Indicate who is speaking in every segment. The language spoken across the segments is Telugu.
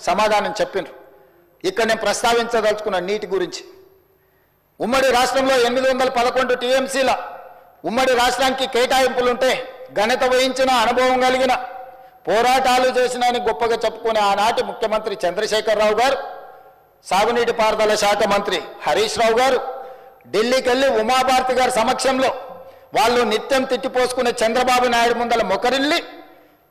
Speaker 1: సమాధానం చెప్పిండ్రు. ఇక్కడ నేను ప్రస్తావించదలుచుకున్న నీటి గురించి. ఉమ్మడి రాష్ట్రంలో 811 టీఎంసీల ఉమ్మడి రాష్ట్రానికి కేటాయింపులుంటే ఘనత వహించిన అనుభవం కలిగిన పోరాటాలు చేసిన అని గొప్పగా చెప్పుకునే ఆనాటి ముఖ్యమంత్రి చంద్రశేఖరరావు గారు, సాగునీటి పారుదల శాఖ మంత్రి హరీష్ రావు గారు ఢిల్లీకి వెళ్ళి ఉమాభారతి గారి సమక్షంలో వాళ్ళు నిత్యం తిట్టిపోసుకునే చంద్రబాబు నాయుడు ముందల మొకరిల్లి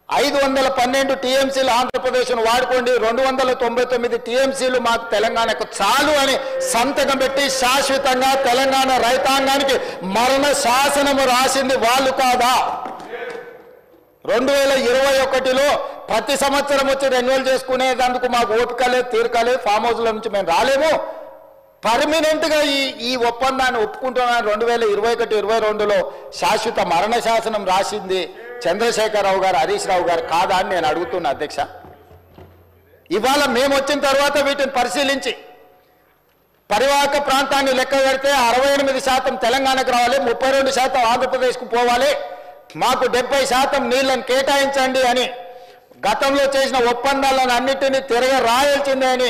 Speaker 1: 512 టీఎంసీలు ఆంధ్రప్రదేశ్ను వాడుకోండి, 299 టీఎంసీలు మాకు తెలంగాణకు చాలు అని సంతకం పెట్టి శాశ్వతంగా తెలంగాణ రైతాంగానికి మరణ శాసనము రాసింది వాళ్ళు కాదా? 2021లో ప్రతి సంవత్సరం వచ్చి రెన్యువల్ చేసుకునేందుకు మాకు ఓపిక లేదు, తీరిక లేదు, ఫామ్ హౌస్ల నుంచి మేము రాలేము. పర్మనెంట్గా ఈ ఒప్పందాన్ని ఒప్పుకుంటున్నాను 2021-22లో శాశ్వత మరణ శాసనం రాసింది చంద్రశేఖరరావు గారు, హరీష్ రావు గారు కాదా అని నేను అడుగుతున్నా అధ్యక్ష. ఇవాళ మేము వచ్చిన తర్వాత వీటిని పరిశీలించి పరివాహక ప్రాంతాన్ని లెక్క పెడితే 68% తెలంగాణకు రావాలి, 32% ఆంధ్రప్రదేశ్కు పోవాలి, మాకు 70% నీళ్లను కేటాయించండి అని గతంలో చేసిన ఒప్పందాలను అన్నిటినీ తిరగరాయాల్సిందే అని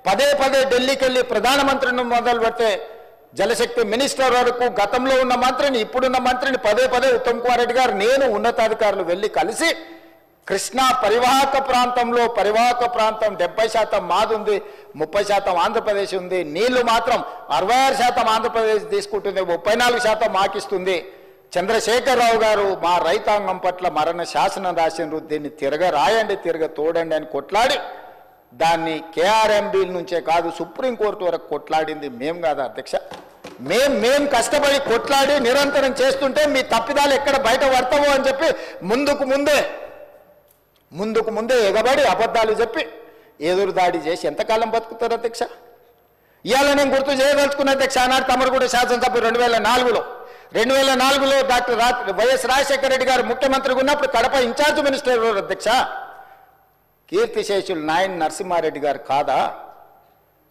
Speaker 1: పదే పదే ఢిల్లీకి వెళ్ళి ప్రధానమంత్రిని మొదలు పెడితే జలశక్తి మినిస్టర్ వరకు గతంలో ఉన్న మంత్రిని, ఇప్పుడున్న మంత్రిని పదే పదే ఉత్తమ్ కుమార్ రెడ్డి గారు, నేను ఉన్నతాధికారులు వెళ్ళి కలిసి కృష్ణా పరివాహక ప్రాంతంలో పరివాహక ప్రాంతం 70% మాది ఉంది, 30% ఆంధ్రప్రదేశ్ ఉంది, నీళ్లు మాత్రం 66% ఆంధ్రప్రదేశ్ తీసుకుంటుంది, 34% మాకిస్తుంది. చంద్రశేఖరరావు గారు మా రైతాంగం పట్ల మరణ శాసనం రాసిండ్రు, దీన్ని తిరగరాయండి, తోడండి అని కొట్లాడి దాన్ని కేఆర్ఎంబీ నుంచే కాదు సుప్రీంకోర్టు వరకు కొట్లాడింది మేం కాదా అధ్యక్ష? మేం కష్టపడి కొట్లాడి నిరంతరం చేస్తుంటే మీ తప్పిదాలు ఎక్కడ బయట పడతావో అని చెప్పి ముందుకు ముందే ఎగబడి అబద్ధాలు చెప్పి ఎదురుదాడి చేసి ఎంతకాలం బతుకుతారు అధ్యక్ష? ఇవాళ నేను గుర్తు చేయదలుచుకున్న అధ్యక్ష, ఆనాడు తమరుగూడ శాసనసభ 2004లో డాక్టర్ వైఎస్ రాజశేఖర రెడ్డి గారు ముఖ్యమంత్రిగా ఉన్నప్పుడు కడప ఇన్ఛార్జ్ మినిస్టర్ అధ్యక్ష కీర్తిశేషులు నాయన్ నరసింహారెడ్డి గారు కాదా?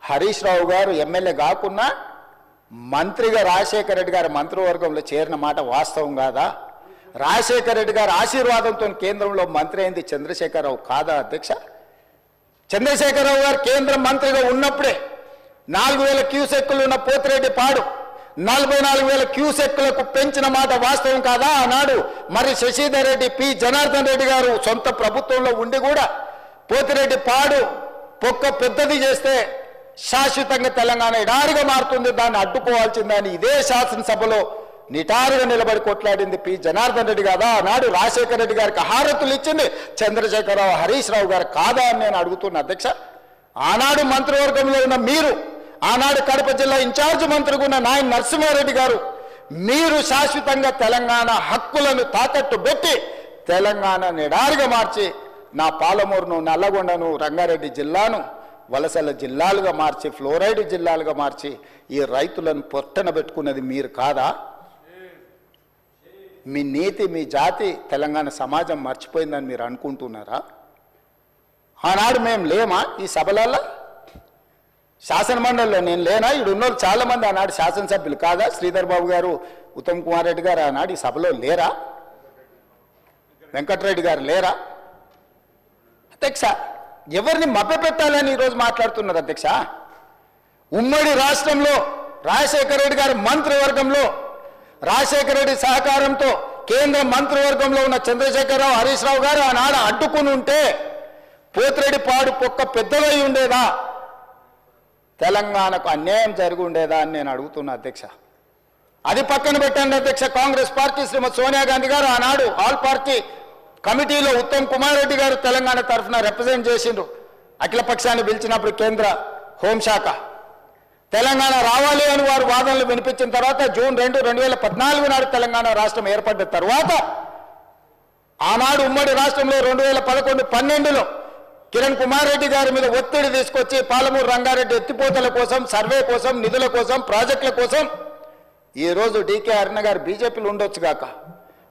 Speaker 1: హరీష్ రావు గారు ఎమ్మెల్యే కాకున్నా మంత్రిగా రాజశేఖర రెడ్డి గారు మంత్రివర్గంలో చేరిన మాట వాస్తవం కాదా? రాజశేఖర రెడ్డి గారి ఆశీర్వాదంతో కేంద్రంలో మంత్రి అయింది చంద్రశేఖరరావు కాదా అధ్యక్ష? చంద్రశేఖరరావు గారు కేంద్ర మంత్రిగా ఉన్నప్పుడే 4,000 క్యూసెక్కులు ఉన్న పోతిరెడ్డి పాడు 44,000 క్యూసెక్కులకు పెంచిన మాట వాస్తవం కాదా ఆనాడు? మరి శశిధర్ రెడ్డి, పి జనార్దన్ రెడ్డి గారు సొంత ప్రభుత్వంలో ఉండి కూడా పోతిరెడ్డి పాడు పొక్క పెద్దది చేస్తే శాశ్వతంగా తెలంగాణ ఎడారిగా మారుతుంది, దాన్ని అడ్డుకోవాల్సిందని ఇదే శాసనసభలో నిటారుగా నిలబడి కొట్లాడింది పి జనార్దన్ రెడ్డి కాదా? ఆనాడు రాజశేఖర రెడ్డి గారికి హారతులు ఇచ్చింది చంద్రశేఖరరావు, హరీష్ రావు గారు కాదా అని నేను అడుగుతున్నా అధ్యక్ష. ఆనాడు మంత్రివర్గంలో ఉన్న మీరు, ఆనాడు కడప జిల్లా ఇన్ఛార్జ్ మంత్రిగా ఉన్న నాయన్ నరసింహారెడ్డి గారు, మీరు శాశ్వతంగా తెలంగాణ హక్కులను తాకట్టు పెట్టి తెలంగాణ ఎడారిగా మార్చి నా పాలమూరును, నల్లగొండను, రంగారెడ్డి జిల్లాను వలసల జిల్లాలుగా మార్చి ఫ్లోరైడ్ జిల్లాలుగా మార్చి ఈ రైతులను పొట్టన పెట్టుకున్నది మీరు కాదా? మీ నీతి, మీ జాతి తెలంగాణ సమాజం మర్చిపోయిందని మీరు అనుకుంటున్నారా? ఆనాడు మేము లేమా ఈ సభలలో? శాసన మండలిలో నేను లేనా? ఇడున్నోళ్ళు చాలామంది ఆనాడు శాసనసభ్యులు కాదా? శ్రీధర్ బాబు గారు, ఉత్తమ్ కుమార్ రెడ్డి గారు ఆనాడు ఈ సభలో లేరా? వెంకటరెడ్డి గారు లేరా? అధ్యక్ష, ఎవరిని మభ్యపెట్టాలని ఈరోజు మాట్లాడుతున్నారు అధ్యక్ష? ఉమ్మడి రాష్ట్రంలో రాజశేఖర రెడ్డి గారి మంత్రివర్గంలో రాజశేఖర రెడ్డి సహకారంతో కేంద్ర మంత్రివర్గంలో ఉన్న చంద్రశేఖరరావు, హరీష్ రావు గారు ఆనాడు అడ్డుకుని ఉంటే పోతిరెడ్డి పాడు పొక్క పెద్దదై ఉండేదా? తెలంగాణకు అన్యాయం జరిగి ఉండేదా అని నేను అడుగుతున్నా అధ్యక్ష. అది పక్కన పెట్టండి అధ్యక్ష. కాంగ్రెస్ పార్టీ శ్రీమతి సోనియా గాంధీ గారు ఆనాడు ఆల్ పార్టీ కమిటీలో ఉత్తమ్ కుమార్ రెడ్డి గారు తెలంగాణ తరఫున రిప్రజెంట్ చేసిండ్రు. అఖిలపక్షాన్ని పిలిచినప్పుడు కేంద్ర హోంశాఖ తెలంగాణ రావాలి అని వారు వాదనలు వినిపించిన తర్వాత జూన్ 2, 2014 నాడు తెలంగాణ రాష్ట్రం ఏర్పడ్డ తర్వాత ఆనాడు ఉమ్మడి రాష్ట్రంలో 2011-12లో కిరణ్ కుమార్ రెడ్డి గారి మీద ఒత్తిడి తీసుకొచ్చి పాలమూరు రంగారెడ్డి ఎత్తిపోతల కోసం, సర్వే కోసం, నిధుల కోసం, ప్రాజెక్టుల కోసం ఈరోజు డీకే అరుణ గారు బీజేపీలో ఉండొచ్చు గాక,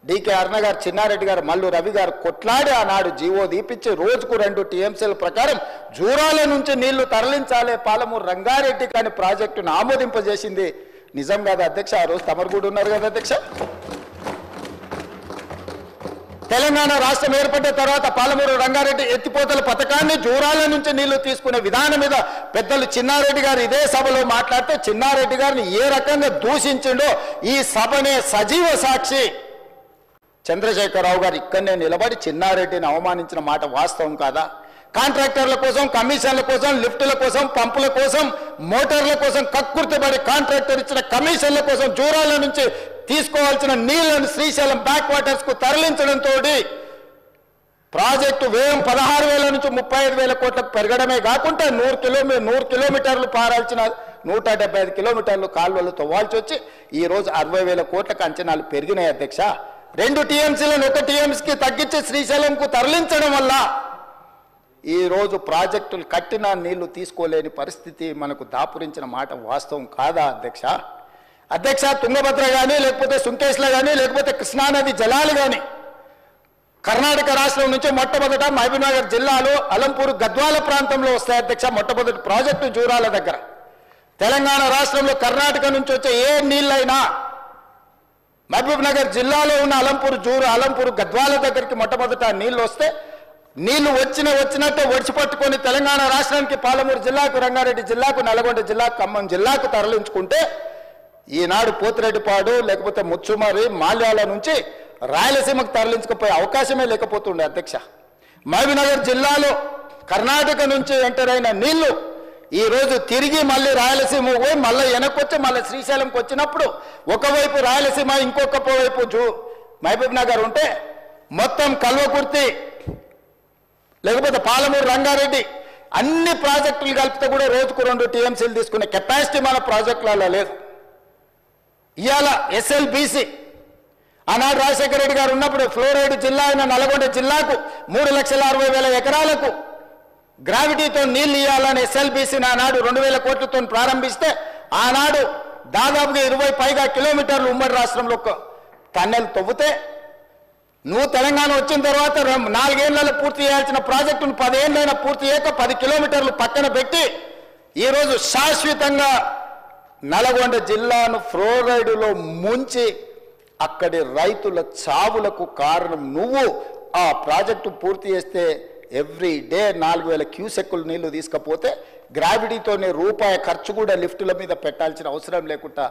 Speaker 1: డీకే అరుణ గారు, చిన్నారెడ్డి గారు, మల్లు రవి గారు కొట్లాడి ఆనాడు జీవో దీపించి రోజుకు 2 టీఎంసీల ప్రకారం జూరాల నుంచి నీళ్లు తరలించాలి పాలమూరు రంగారెడ్డి కానీ ప్రాజెక్టును ఆమోదింపజేసింది నిజం కాదా అధ్యక్ష? ఆ రోజు తమరు కూడా ఉన్నారు కదా అధ్యక్ష. తెలంగాణ రాష్ట్రం ఏర్పడిన తర్వాత పాలమూరు రంగారెడ్డి ఎత్తిపోతల పథకాన్ని జూరాల నుంచి నీళ్లు తీసుకునే విధానం మీద పెద్దలు చిన్నారెడ్డి గారు ఇదే సభలో మాట్లాడితే చిన్నారెడ్డి గారిని ఏ రకంగా దూషించిండో ఈ సభనే సజీవ సాక్షి. చంద్రశేఖరరావు గారు ఇక్కడనే నిలబడి చిన్నారెడ్డిని అవమానించిన మాట వాస్తవం కాదా? కాంట్రాక్టర్ల కోసం, కమిషన్ల కోసం, లిఫ్టుల కోసం, పంపుల కోసం, మోటార్ల కోసం కక్కుర్తిపడి కాంట్రాక్టర్ ఇచ్చిన కమిషన్ల కోసం జూరాల నుంచి తీసుకోవాల్సిన నీళ్లను శ్రీశైలం బ్యాక్ వాటర్స్ కు తరలించడంతో ప్రాజెక్టు వ్యయం 16,000 నుంచి 35,000 కోట్లకు పెరగడమే కాకుండా 100 కిలోమీటర్లు పారాల్సిన 175 కిలోమీటర్లు కాలువలు తవ్వాల్సి వచ్చి ఈ రోజు 60,000 కోట్లకు అంచనాలు పెరిగినాయి అధ్యక్ష. 2 టీఎంసీలను 1 టీఎంసీకి తగ్గించి శ్రీశైలంకు తరలించడం వల్ల ఈ రోజు ప్రాజెక్టులు కట్టిన నీళ్లు తీసుకోలేని పరిస్థితి మనకు దాపురించిన మాట వాస్తవం కాదా అధ్యక్ష? అధ్యక్ష, తుంగభద్ర కానీ, లేకపోతే సుంకేశ్లో కానీ, లేకపోతే కృష్ణానది జలాలు కానీ కర్ణాటక రాష్ట్రం నుంచి మొట్టమొదట మహబూబ్నగర్ జిల్లాలో అలంపూర్ గద్వాల ప్రాంతంలో వస్తాయి అధ్యక్ష. మొట్టమొదటి ప్రాజెక్టు జూరాల దగ్గర. తెలంగాణ రాష్ట్రంలో కర్ణాటక నుంచి వచ్చే ఏ నీళ్ళైనా మహబూబ్నగర్ జిల్లాలో ఉన్న అలంపూర్ గద్వాల దగ్గరికి మొట్టమొదట నీళ్లు వస్తే నీళ్లు వచ్చినట్టు ఒడిచిపట్టుకొని తెలంగాణ రాష్ట్రానికి పాలమూరు జిల్లాకు, రంగారెడ్డి జిల్లాకు, నల్గొండ జిల్లాకు, ఖమ్మం జిల్లాకు తరలించుకుంటే ఈనాడు పోతిరెడ్డిపాడు లేకపోతే ముచ్చుమరి మాల్యాల నుంచి రాయలసీమకు తరలించకపోయే అవకాశమే లేకపోతుండే అధ్యక్ష. మహబూబ్నగర్ జిల్లాలో కర్ణాటక నుంచి ఎంటర్ అయిన నీళ్లు ఈ రోజు తిరిగి మళ్ళీ రాయలసీమ పోయి మళ్ళీ వెనక్కొచ్చి మళ్ళీ శ్రీశైలంకి వచ్చినప్పుడు ఒకవైపు రాయలసీమ ఇంకొక వైపు మహబూబ్నగర్ ఉంటే మొత్తం కల్వకుర్తి లేకపోతే పాలమూరు రంగారెడ్డి అన్ని ప్రాజెక్టులు కలిపితే కూడా రోజుకు 2 టీఎంసీలు తీసుకునే కెపాసిటీ మన ప్రాజెక్టులలో లేదు. ఇవాళ ఎస్ఎల్బీసీ ఆనాడు రాజశేఖర రెడ్డి గారు ఉన్నప్పుడు ఫ్లోరైడ్ జిల్లా అయిన నల్గొండ జిల్లాకు 3,60,000 ఎకరాలకు గ్రావిటీతో నీళ్లు ఇవ్వాలని ఎస్ఎల్బీసీని ఆనాడు 2,000 కోట్లతో ప్రారంభిస్తే ఆనాడు దాదాపుగా 20 పైగా కిలోమీటర్లు ఉమ్మడి రాష్ట్రంలో టన్నెల్ తవ్వుతే నువ్వు తెలంగాణ వచ్చిన తర్వాత 4 ఏళ్లలో పూర్తి చేయాల్సిన ప్రాజెక్టును 10 ఏళ్ళైనా పూర్తి చేయక 10 కిలోమీటర్లు పక్కన పెట్టి ఈరోజు శాశ్వతంగా నల్గొండ జిల్లాను ఫ్లోరైడ్లో ముంచి అక్కడి రైతుల చావులకు కారణం నువ్వు. ఆ ప్రాజెక్టు పూర్తి చేస్తే ఎవ్రీ డే 4,000 క్యూసెక్కులు నీళ్లు తీసుకపోతే గ్రావిటీతోనే రూపాయి ఖర్చు కూడా లిఫ్టుల మీద పెట్టాల్సిన అవసరం లేకుండా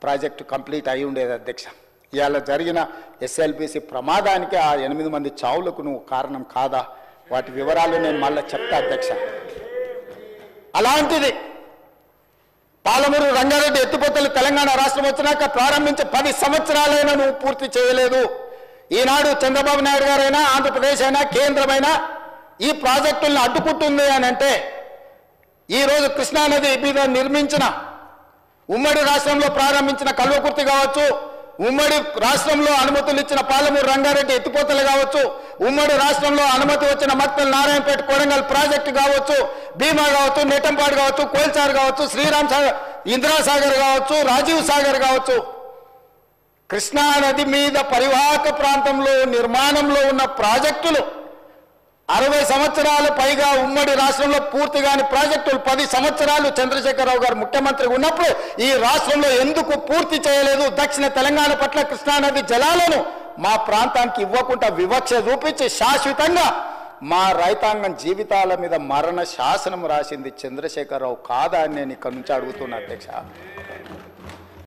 Speaker 1: ప్రాజెక్టు కంప్లీట్ అయి ఉండేది అధ్యక్ష. ఇవాళ జరిగిన ఎస్ఎల్బీసీ ప్రమాదానికి ఆ 8 మంది చావులకు నువ్వు కారణం కాదా? వాటి వివరాలు నేను మళ్ళీ చెప్తా అధ్యక్ష. అలాంటిది పాలమూరు రంగారెడ్డి ఎత్తిపోతలు తెలంగాణ రాష్ట్రం వచ్చినాక ప్రారంభించి 10 సంవత్సరాలైనా నువ్వు పూర్తి చేయలేదు. ఈనాడు చంద్రబాబు నాయుడు గారైనా, ఆంధ్రప్రదేశ్ అయినా, కేంద్రమైనా ఈ ప్రాజెక్టులను అడ్డుకుంటుంది అని అంటే ఈరోజు కృష్ణానది మీద నిర్మించిన ఉమ్మడి రాష్ట్రంలో ప్రారంభించిన కల్వకుర్తి కావచ్చు, ఉమ్మడి రాష్ట్రంలో అనుమతులు ఇచ్చిన పాలమూరు రంగారెడ్డి ఎత్తిపోతలు కావచ్చు, ఉమ్మడి రాష్ట్రంలో అనుమతి వచ్చిన మక్తల్ నారాయణపేట కొడంగల్ ప్రాజెక్టు కావచ్చు, భీమా కావచ్చు, నెట్టంపాడు కావచ్చు, కోల్చార్ కావచ్చు, శ్రీరామ్ సాగర్, ఇందిరాసాగర్ కావచ్చు, రాజీవ్ సాగర్ కావచ్చు, కృష్ణానది మీద పరివాహక ప్రాంతంలో నిర్మాణంలో ఉన్న ప్రాజెక్టులు 60 సంవత్సరాలు పైగా ఉమ్మడి రాష్ట్రంలో పూర్తి కాని ప్రాజెక్టులు 10 సంవత్సరాలు చంద్రశేఖరరావు గారు ముఖ్యమంత్రి ఉన్నప్పుడు ఈ రాష్ట్రంలో ఎందుకు పూర్తి చేయలేదు? దక్షిణ తెలంగాణ పట్ల కృష్ణానది జలాలను మా ప్రాంతానికి ఇవ్వకుండా వివక్ష చూపించి శాశ్వతంగా మా రైతాంగం జీవితాల మీద మరణ శాసనం రాసింది చంద్రశేఖరరావు కాదా అని నేను ఇక్కడ నుంచి అడుగుతున్నా అధ్యక్ష.